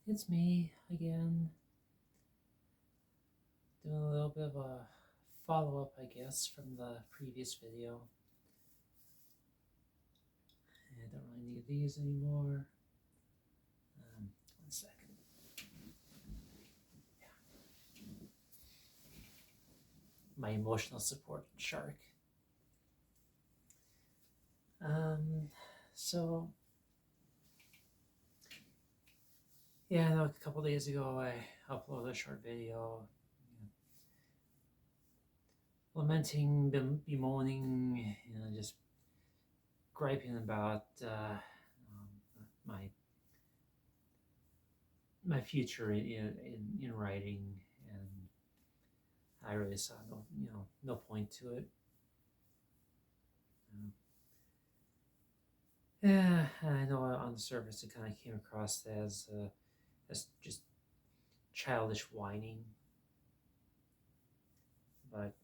It's me again, doing a little bit of a follow up, I guess, from the previous video. I don't really need these anymore. One second. My emotional support shark. Um, so, yeah, I know a couple days ago I uploaded a short video lamenting, bemoaning, just griping about my my future in writing, and I really saw no point to it. Yeah, I know on the surface it kind of came across as just childish whining, but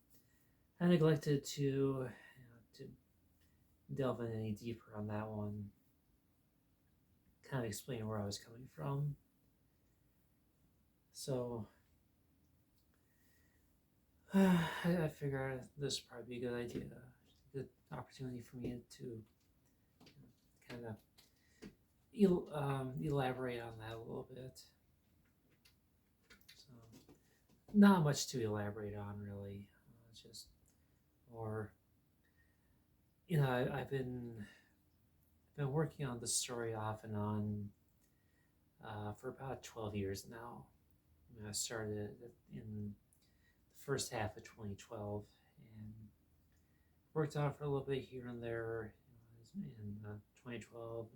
I neglected to delve in any deeper on that one, kind of explain where I was coming from. So I figured this would probably be a good idea, a good opportunity for me to kind of elaborate on that a little bit. So, not much to elaborate on, really. Just more, I've been working on this story off and on for about 12 years now. I started in the first half of 2012 and worked on it for a little bit here and there in 2012.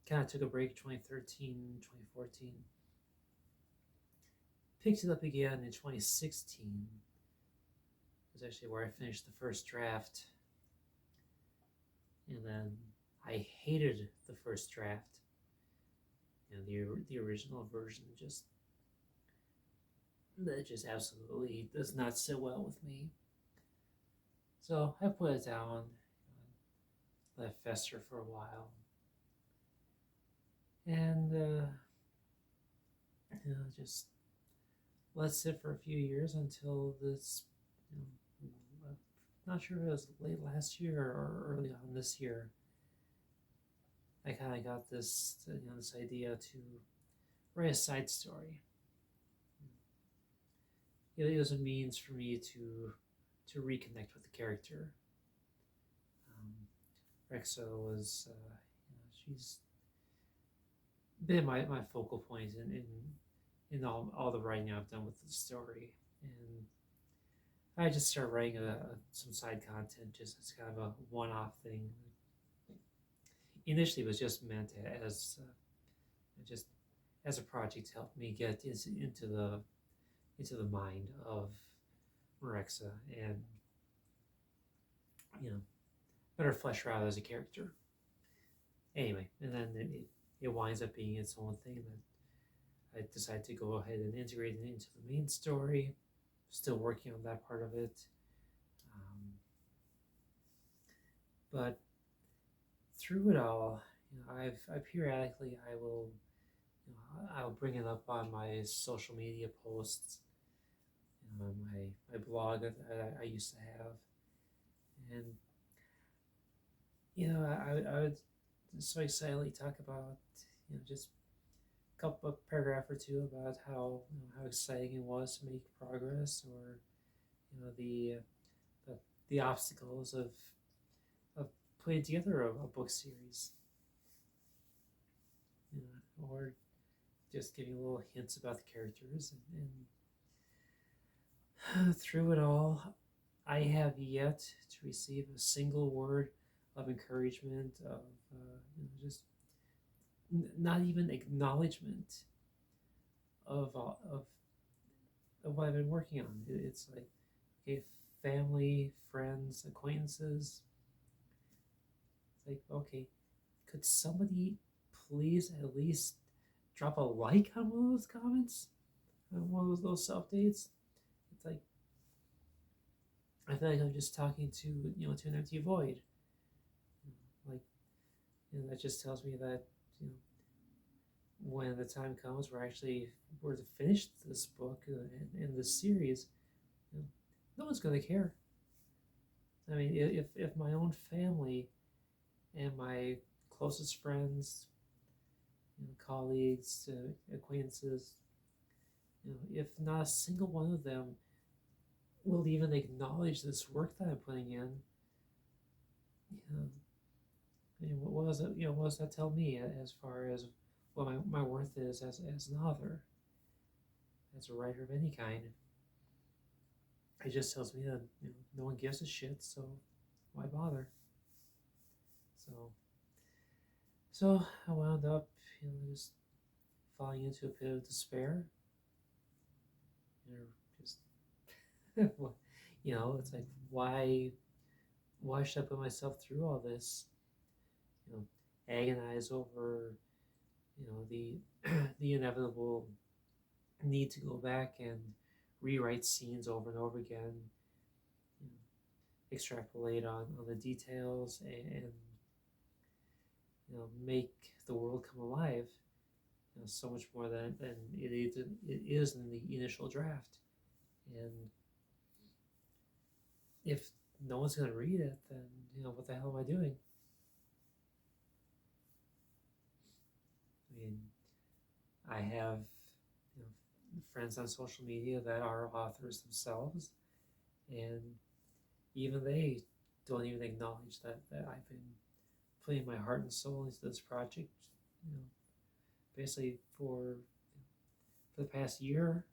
Kind of took a break 2013, 2014. Picked it up again in 2016. It was actually where I finished the first draft. And then I hated the first draft. The original version just absolutely does not sit well with me. So I put it down, let it fester for a while, and just let it sit for a few years until this. Not sure if it was late last year or early on this year. I kind of got this this idea to write a side story. It was a means for me to reconnect with the character. Rexa was, she's been my focal point in all the writing I've done with the story, and I just started writing some side content just as kind of a one-off thing. Initially, it was just meant as just as a project to help me get into the mind of Rexa and better flesh her out as a character. Anyway, and then it winds up being its own thing that I decided to go ahead and integrate it into the main story. Still working on that part of it. But through it all, I periodically I'll bring it up on my social media posts, my blog that I used to have, and I would so excitedly talk about just a couple of paragraph or two about how exciting it was to make progress, or the obstacles of putting together a book series, or just giving little hints about the characters, and through it all, I have yet to receive a single word of encouragement, of just not even acknowledgement of what I've been working on. It's like, okay, family, friends, acquaintances. It's like, okay, could somebody please at least drop a like on one of those comments, on one of those self-dates? It's like, I feel like I'm just talking to an empty void. Like, that just tells me that when the time comes where actually we're to finish this book and this series, you know, no one's going to care. I mean, if my own family and my closest friends, colleagues, acquaintances, if not a single one of them will even acknowledge this work that I'm putting in, you know, I mean, what does that, what does that tell me as far as what my worth is as an author, as a writer of any kind? It just tells me that no one gives a shit, so why bother? So so I wound up, just falling into a pit of despair. Just it's like why should I put myself through all this? Agonize over the the inevitable need to go back and rewrite scenes over and over again, you know, extrapolate on the details and make the world come alive, so much more than it is in the initial draft. And if no one's going to read it, then what the hell am I doing? I mean, I have friends on social media that are authors themselves, and even they don't even acknowledge that I've been putting my heart and soul into this project, basically for the past year.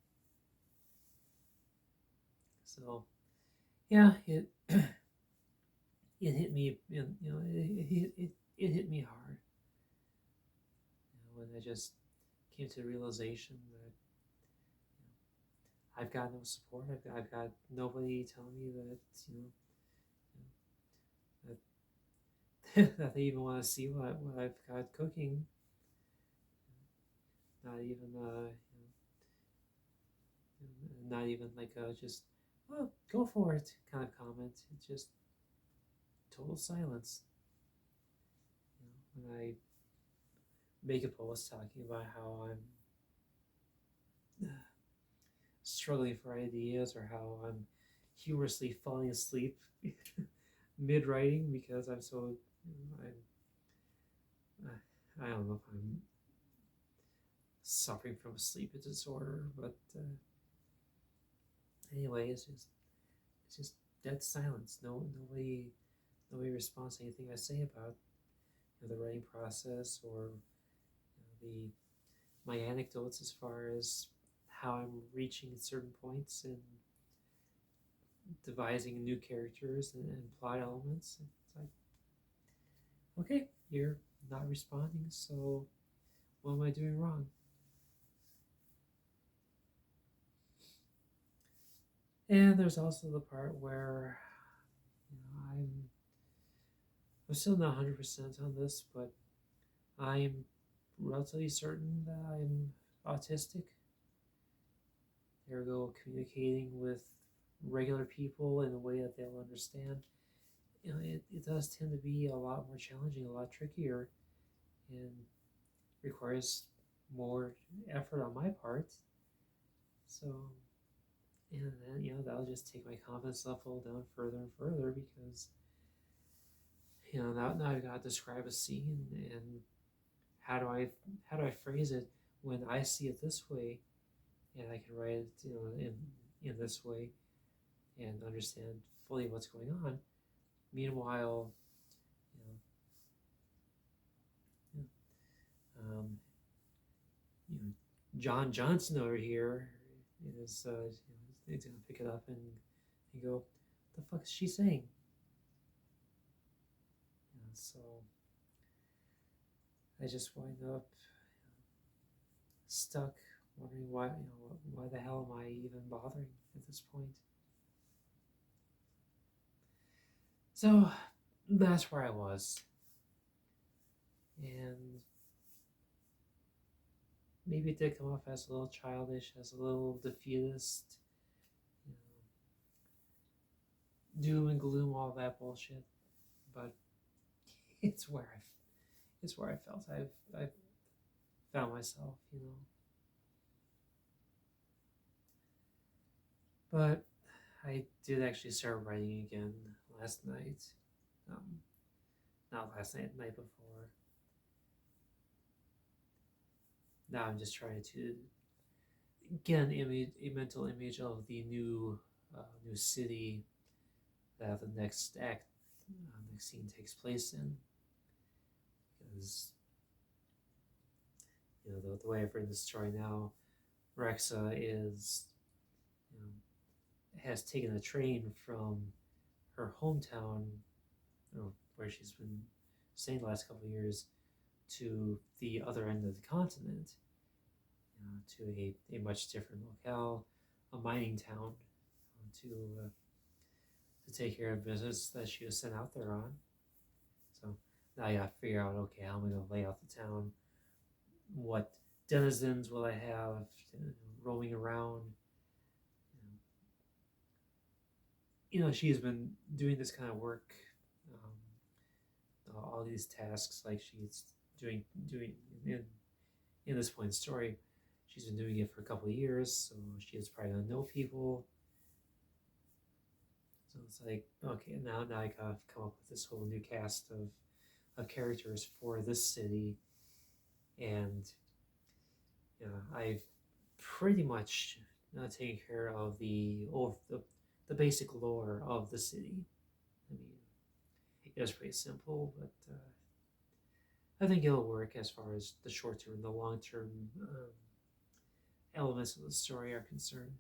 So yeah, it it hit me, it hit me hard, when I just came to the realization that I've got no support. I've got nobody telling me that that they even want to see what I've got cooking. Not even not even like just, oh, go for it kind of comment. It's just total silence. When I make a post talking about how I'm struggling for ideas, or how I'm humorously falling asleep mid writing because I'm so I don't know if I'm suffering from a sleep disorder, but anyway, it's just dead silence. Nobody responds to anything I say about the writing process, or the my anecdotes as far as how I'm reaching certain points and devising new characters and plot elements. It's like, okay, you're not responding, so what am I doing wrong? And there's also the part where I'm still not 100% on this, but I'm relatively certain that I'm autistic. Ergo, communicating with regular people in a way that they'll understand, it does tend to be a lot more challenging, a lot trickier, and requires more effort on my part. So, and then that'll just take my confidence level down further and further, because now I've got to describe a scene, and how do I phrase it when I see it this way, and I can write it in this way and understand fully what's going on. Meanwhile, you know, um, John Johnson over here he's gonna pick it up and go, "What the fuck is she saying?" So I just wind up stuck, wondering why the hell am I even bothering at this point? So that's where I was, and maybe it did come off as a little childish, as a little defeatist, doom and gloom, all that bullshit. But it's where I felt. I've found myself, But I did actually start writing again last night. Um, Not last night, the night before. Now I'm just trying to get a mental image of the new city that the next scene takes place in. Because the way I've written the story now, Rexa is you know, has taken a train from her hometown, where she's been staying the last couple of years, to the other end of the continent, to a much different locale, a mining town, to take care of business that she was sent out there on. So now I got to figure out, okay, how am I going to lay out the town? What denizens will I have roaming around? She's been doing this kind of work, all these tasks, like she's doing in this point in the story. She's been doing it for a couple of years, so she is probably gonna know people. So it's like, okay, now I gotta come up with this whole new cast of characters for this city, and I've pretty much taken care of the basic lore of the city. I mean, it was pretty simple, but I think it'll work as far as the short term and the long term elements of the story are concerned.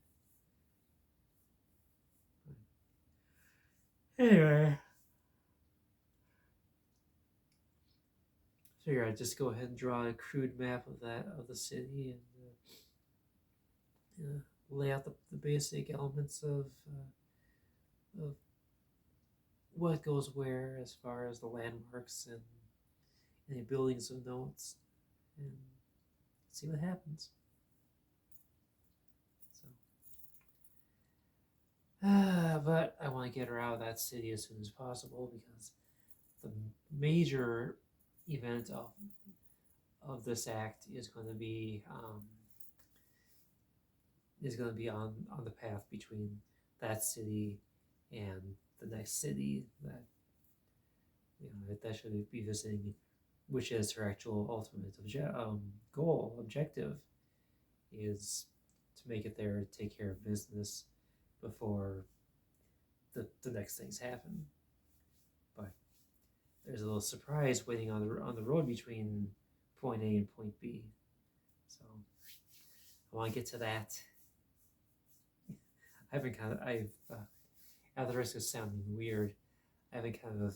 Anyway, figure I'd just go ahead and draw a crude map of the city and lay out the basic elements of what goes where as far as the landmarks and any buildings of notes, and see what happens. So, but I want to get her out of that city as soon as possible, because the major event of this act is going to be on the path between that city and the next city that that should be visiting, which is her actual ultimate objective, is to make it there, take care of business before the next things happen. But there's a little surprise waiting on the road between point A and point B. So I want to get to that. I've at the risk of sounding weird, I've been kind of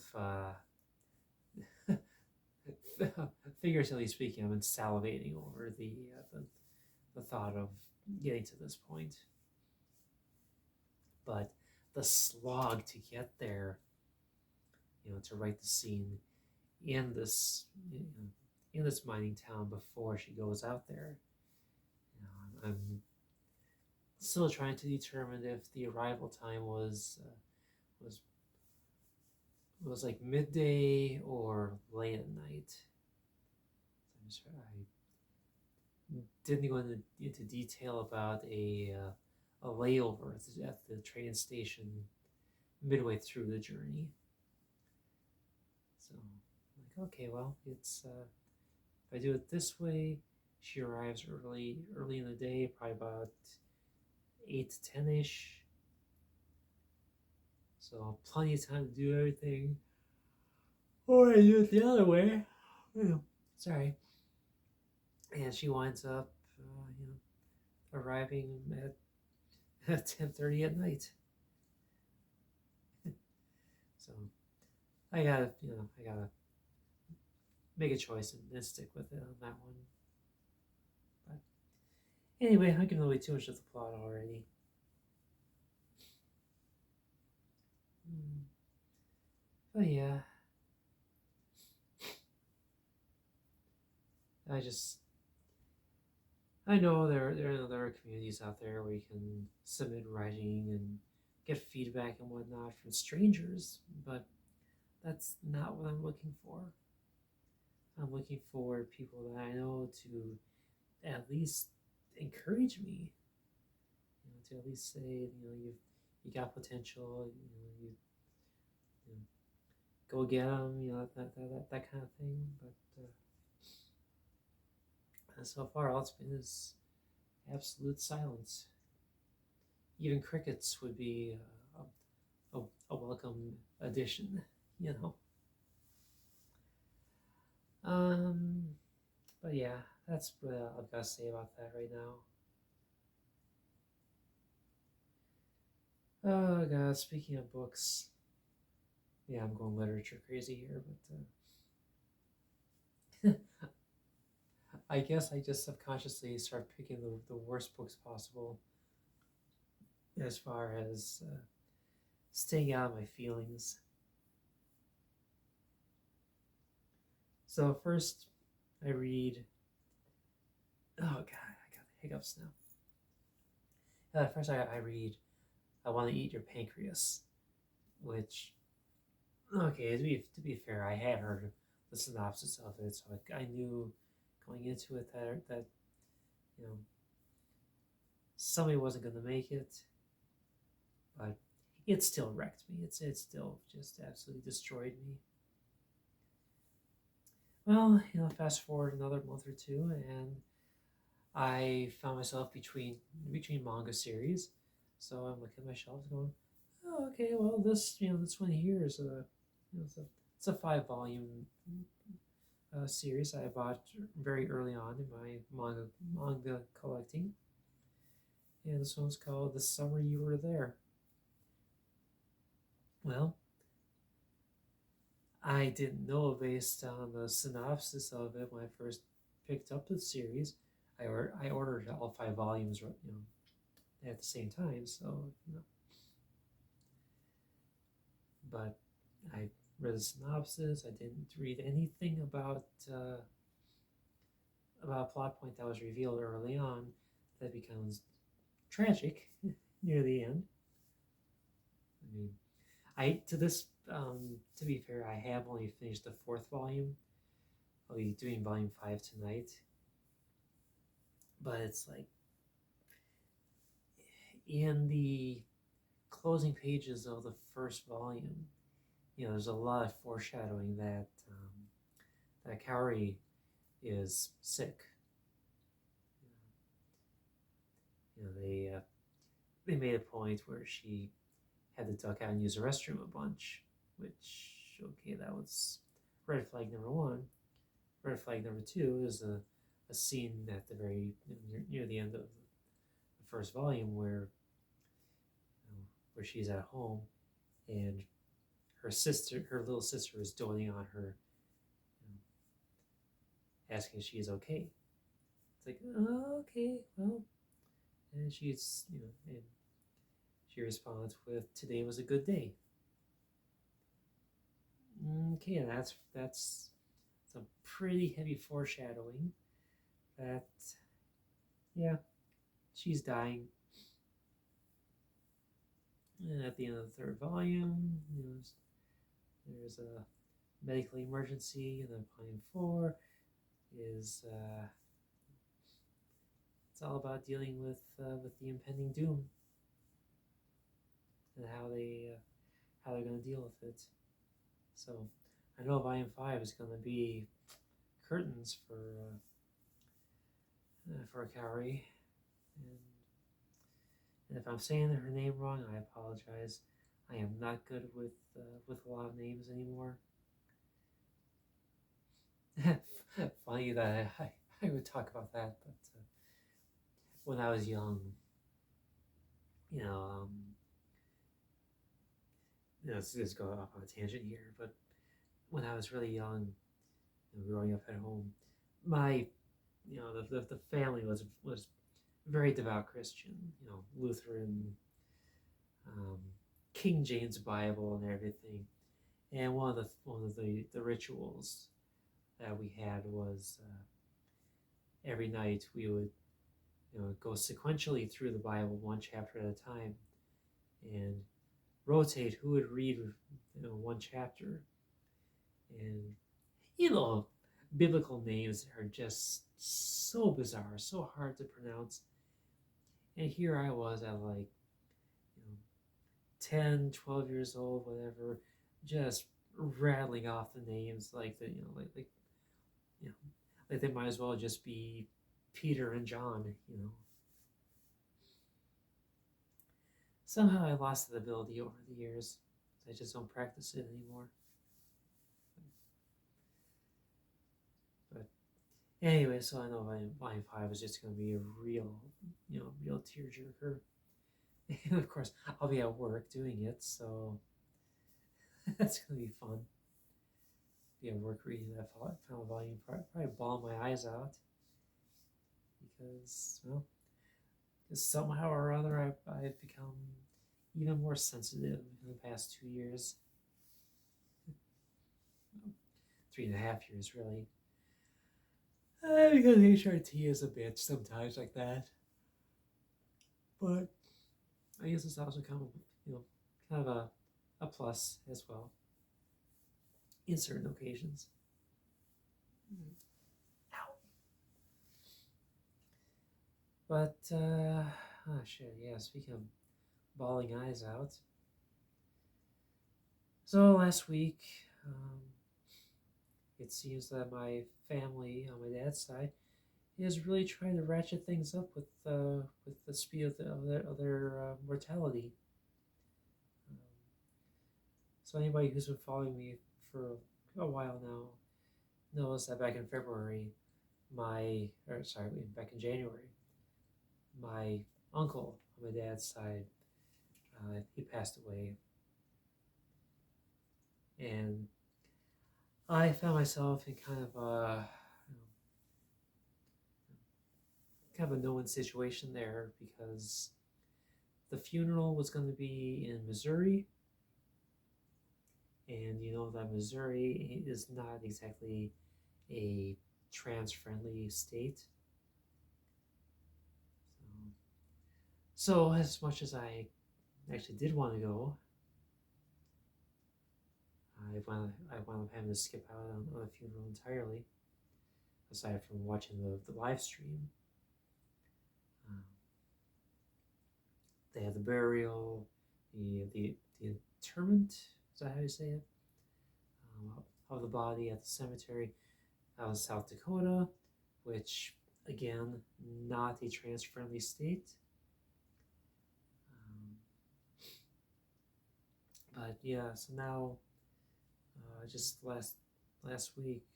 figuratively speaking, I've been salivating over the thought of getting to this point. But the slog to get there, to write the scene in this in this mining town before she goes out there. I'm still trying to determine if the arrival time was like midday or late at night. I didn't go into detail about a layover at the train station midway through the journey. So I'm like, okay, well, it's if I do it this way, she arrives early in the day, probably about 8 to 10 ish. So plenty of time to do everything. Or I do it the other way. Sorry. And she winds up, arriving at 10:30 at night. So I gotta make a choice and stick with it on that one. But anyway, I'm giving away too much of the plot already. But yeah, I know there are communities out there where you can submit writing and get feedback and whatnot from strangers, but that's not what I'm looking for. I'm looking for people that I know to at least encourage me, to at least say, you got potential, you know, go get them, that kind of thing. But so far, all it's been is absolute silence. Even crickets would be a welcome addition, you know. Um, but yeah, that's what I've got to say about that right now. Oh god, speaking of books, yeah, I'm going literature crazy here, but I guess I just subconsciously start picking the worst books possible as far as staying out of my feelings. So first, I read. Oh god, I got the hiccups now. First, I read. I want to eat your pancreas, which, okay, to be fair, I had heard the synopsis of it, so I knew going into it that you know somebody wasn't going to make it, but it still wrecked me. It still just absolutely destroyed me. Well, fast forward another month or two, and I found myself between manga series. So I'm looking at my shelves, going, "Oh, okay. Well, this one here is it's a 5 volume series I bought very early on in my manga collecting, and this one's called "The Summer You Were There." Well, I didn't know based on the synopsis of it when I first picked up the series. I ordered all 5 volumes, at the same time. So, but I read the synopsis. I didn't read anything about a plot point that was revealed early on that becomes tragic near the end. I mean, I to this to be fair, I have only finished the 4th volume. I'll be doing volume 5 tonight. But it's like in the closing pages of the first volume, there's a lot of foreshadowing that Kaori is sick. They made a point where she had to duck out and use the restroom a bunch, which, okay, that was red flag number one. Red flag number two is a scene at the very near the end of the first volume where she's at home and her little sister is doting on her, asking if she's okay. It's like, oh, okay, well, and and she responds with, "Today was a good day." Okay, that's some pretty heavy foreshadowing that, yeah, she's dying. And at the end of the 3rd volume, there's a medical emergency, and then volume 4 is it's all about dealing with the impending doom and how they're going to deal with it. So I know volume 5 is going to be curtains for Kaori, and if I'm saying her name wrong, I apologize. I am not good with a lot of names anymore. Funny that I would talk about that, but when I was young, you know, um, let's just go off on a tangent here. But when I was really young, growing up at home, my, the family was very devout Christian, Lutheran, um, King James Bible and everything. And one of the rituals that we had was every night we would go sequentially through the Bible one chapter at a time and rotate who would read one chapter. And biblical names are just so bizarre, so hard to pronounce. And here I was at like, 10, 12 years old, whatever, just rattling off the names like the, you know, like they might as well just be Peter and John. Somehow I lost that ability over the years. I just don't practice it anymore. But anyway, so I know volume 5 is just going to be a real tearjerker. And of course, I'll be at work doing it, so that's going to be fun. Be at work reading that final volume, probably bawl my eyes out because, well, somehow or other I've become even more sensitive in the past 2 years, 3.5 years really. Because HRT is a bitch sometimes like that. But I guess it's also kind of a plus as well in certain occasions. Ow. But, shit, yeah, speaking of bawling eyes out. So last week, it seems that my family on my dad's side is really trying to ratchet things up with the speed of their mortality. Um, so anybody who's been following me for a while now knows that back in February, back in January, my uncle on my dad's side, he passed away, and I found myself in kind of a no-win situation there because the funeral was going to be in Missouri, and you know that Missouri is not exactly a trans-friendly state. So as much as I actually did want to go, I wound up having to skip out on the funeral entirely, aside from watching the live stream. They had the burial, the interment, is that how you say it? Of the body at the cemetery out of South Dakota, which, again, not a trans-friendly state. But yeah, so now, just last week,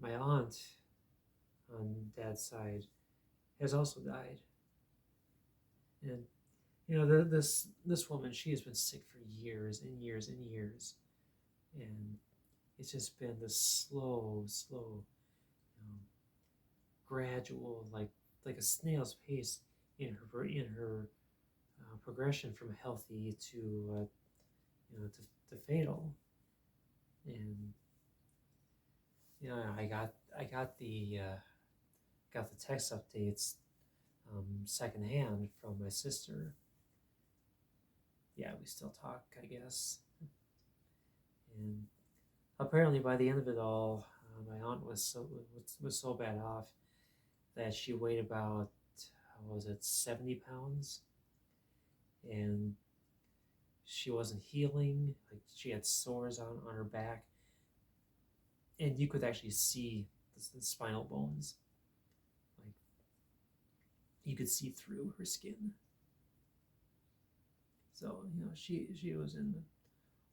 my aunt on dad's side has also died. And this woman, she has been sick for years and years and years, and it's just been this slow, gradual, like a snail's pace in her progression from healthy to fatal. And I got the text updates secondhand from my sister. Yeah, we still talk, I guess. And apparently, by the end of it all, my aunt was so bad off that she weighed about, what was it, 70 pounds, and she wasn't healing. Like, she had sores on her back, and you could actually see the spinal bones. Like, you could see through her skin. So she was in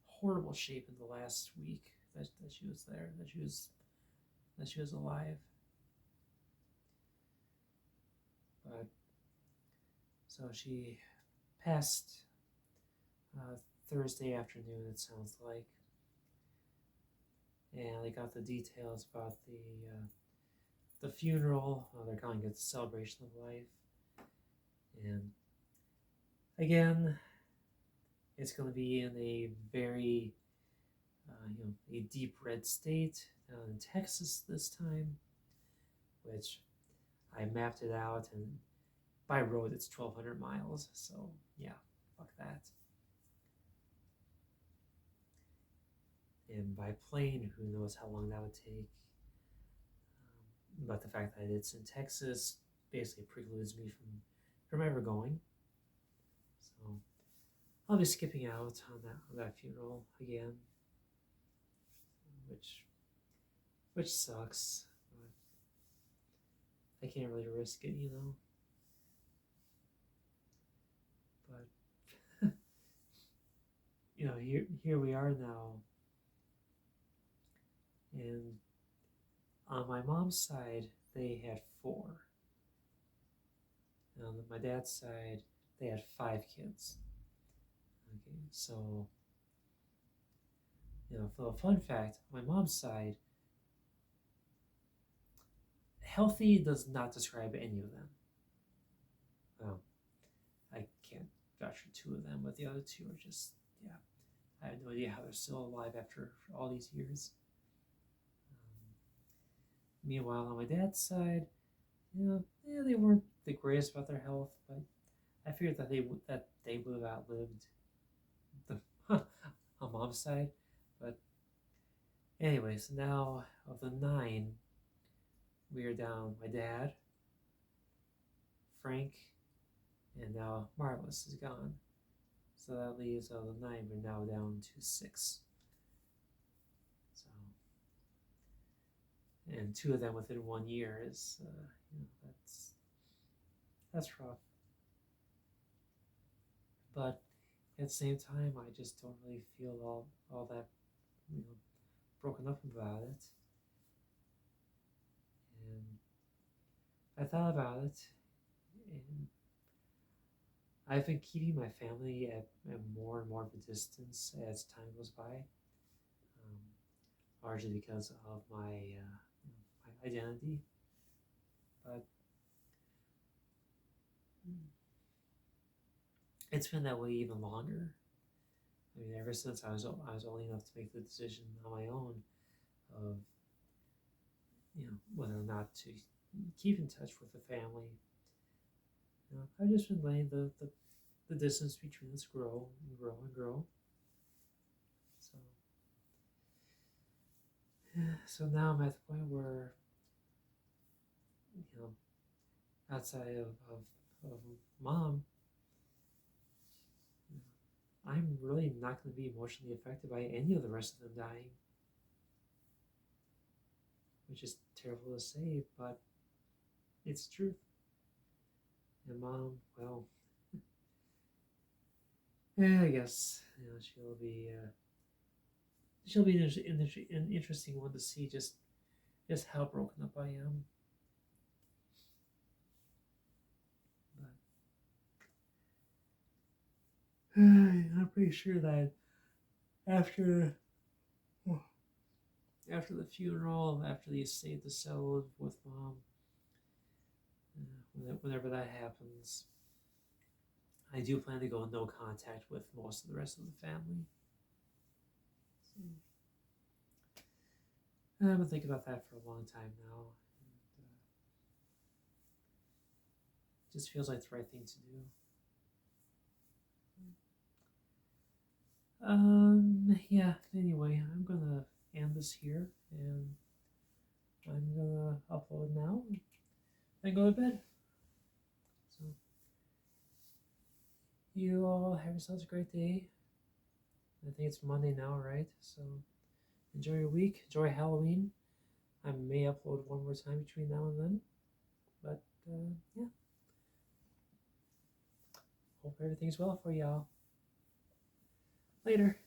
horrible shape in the last week that she was there, that she was alive. But so she passed Thursday afternoon, it sounds like, and I got the details about the funeral. They're calling it the celebration of life, and again, it's going to be in a very a deep red state down in Texas this time, which I mapped it out, and by road it's 1,200 miles. So yeah, fuck that. and by plane, who knows how long that would take. But the fact that it's in Texas basically precludes me from ever going. So I'll be skipping out on that funeral again, which sucks. But I can't really risk it, you know. But you know, here we are now, and on my mom's side they had four. And on my dad's side they had five kids. Okay, so you know, for a fun fact, my mom's side, healthy does not describe any of them. Well, I can't vouch for two of them, but the other two are just, yeah. I have no idea how they're still alive after all these years. Meanwhile, on my dad's side, you know, yeah, they weren't the greatest about their health, but I figured that they would have outlived the on mom's side. But anyway, so now of the nine, we are down my dad, Frank, and now Marvelous is gone. So that leaves the nine, we're now down to six. So, and two of them within 1 year is, you know, that's rough. But at the same time, I just don't really feel all that, you know, broken up about it. And I thought about it, and I've been keeping my family at more and more of a distance as time goes by, largely because of my identity. But it's been that way even longer. I mean, ever since I was old enough to make the decision on my own of, you know, whether or not to keep in touch with the family. You know, I've just been letting the distance between us grow and grow and grow. So, so now I'm at the point where, you know, outside of mom, you know, I'm really not going to be emotionally affected by any of the rest of them dying, which is terrible to say, but it's the truth. And mom, well, yeah, I guess, you know, she'll be an interesting one to see just how broken up I am. But I'm pretty sure that after the funeral, after the estate is settled with mom, whenever that happens, I do plan to go no contact with most of the rest of the family. So, and I've been thinking about that for a long time now. And, it just feels like the right thing to do. Yeah, anyway, I'm gonna end this here, and I'm gonna upload now and go to bed. So, you all have yourselves a great day. I think it's Monday now, right? So, enjoy your week, enjoy Halloween. I may upload one more time between now and then, but yeah. Hope everything's well for y'all. Later.